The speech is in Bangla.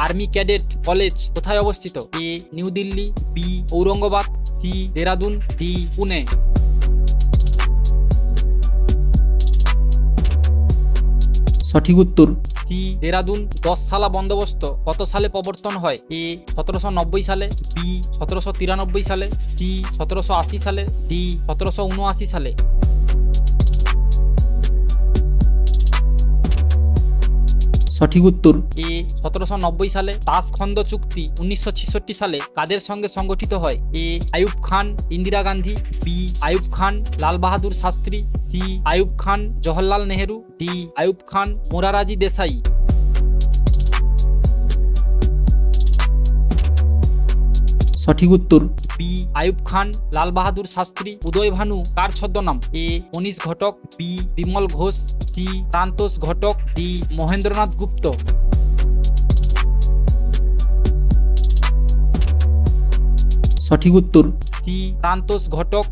আর্মি ক্যাডেট কলেজ কোথায় অবস্থিত? A new Delhi, B Aurangabad, C Dehradun, D Pune. সঠিক উত্তর সি দেরাদুন। 10 সালা বন্দোবস্ত কত সালে প্রবর্তন হয়? এ 1790 সালে, বি 1793 সালে, সি 1780 সালে, ডি 1779 সালে। সঠিক উত্তর এ 1790 সালে। তাসখন্দ চুক্তি 1966 সালে কাদের সঙ্গে সংগঠিত হয়? এ Ayub Khan, Indira Gandhi, B Ayub Khan, Lal Bahadur Shastri, C Ayub Khan, Jawaharlal Nehru, D Ayub Khan, Morarji Desai. সঠিক উত্তর বি আইয়ুব খান, লাল বাহাদুর শাস্ত্রী। উদয় ভানু কার ছদ্মনাম? এ মনীষ ঘটক, বি বিমল ঘোষ, সি প্রান্তোষ ঘটক, ডি মহেন্দ্রনাথ গুপ্ত। সঠিক উত্তর সি প্রান্তোষ ঘটক।